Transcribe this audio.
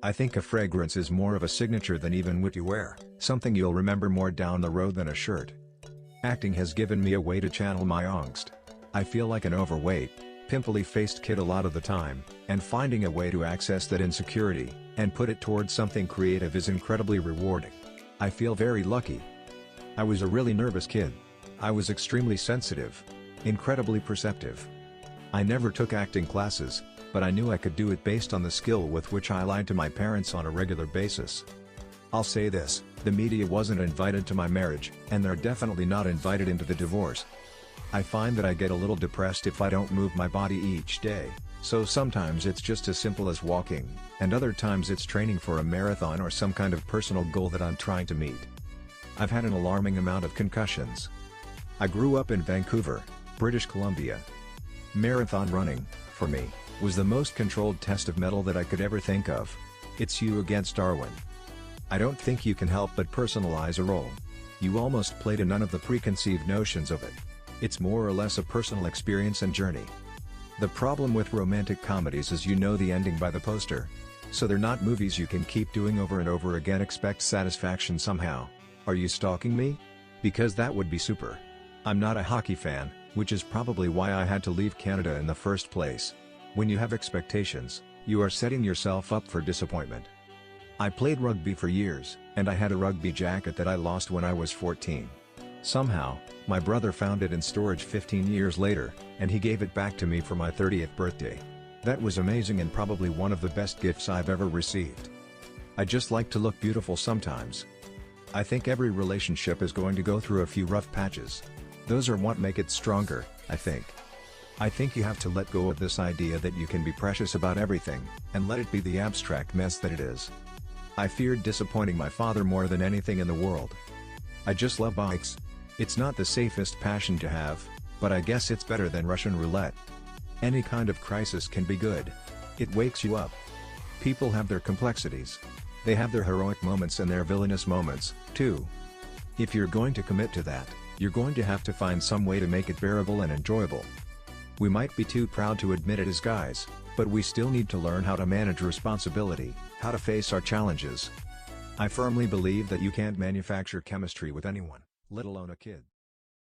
I think a fragrance is more of a signature than even what you wear, something you'll remember more down the road than a shirt. Acting has given me a way to channel my angst. I feel like an overweight, pimply-faced kid a lot of the time, and finding a way to access that insecurity, and put it towards something creative is incredibly rewarding. I feel very lucky. I was a really nervous kid. I was extremely sensitive. Incredibly perceptive. I never took acting classes, but I knew I could do it based on the skill with which I lied to my parents on a regular basis. I'll say this, the media wasn't invited to my marriage, and they're definitely not invited into the divorce. I find that I get a little depressed if I don't move my body each day, so sometimes it's just as simple as walking, and other times it's training for a marathon or some kind of personal goal that I'm trying to meet. I've had an alarming amount of concussions. I grew up in Vancouver, British Columbia. Marathon running, for me, was the most controlled test of mettle that I could ever think of. It's you against Darwin. I don't think you can help but personalize a role. You almost play to none of the preconceived notions of it. It's more or less a personal experience and journey. The problem with romantic comedies is you know the ending by the poster. So they're not movies you can keep doing over and over again, expect satisfaction somehow. Are you stalking me? Because that would be super. I'm not a hockey fan, which is probably why I had to leave Canada in the first place. When you have expectations, you are setting yourself up for disappointment. I played rugby for years, and I had a rugby jacket that I lost when I was 14. Somehow, my brother found it in storage 15 years later, and he gave it back to me for my 30th birthday. That was amazing and probably one of the best gifts I've ever received. I just like to look beautiful sometimes. I think every relationship is going to go through a few rough patches. Those are what make it stronger, I think. I think you have to let go of this idea that you can be precious about everything, and let it be the abstract mess that it is. I feared disappointing my father more than anything in the world. I just love bikes. It's not the safest passion to have, but I guess it's better than Russian roulette. Any kind of crisis can be good. It wakes you up. People have their complexities. They have their heroic moments and their villainous moments, too. If you're going to commit to that, you're going to have to find some way to make it bearable and enjoyable. We might be too proud to admit it as guys, but we still need to learn how to manage responsibility, how to face our challenges. I firmly believe that you can't manufacture chemistry with anyone, let alone a kid.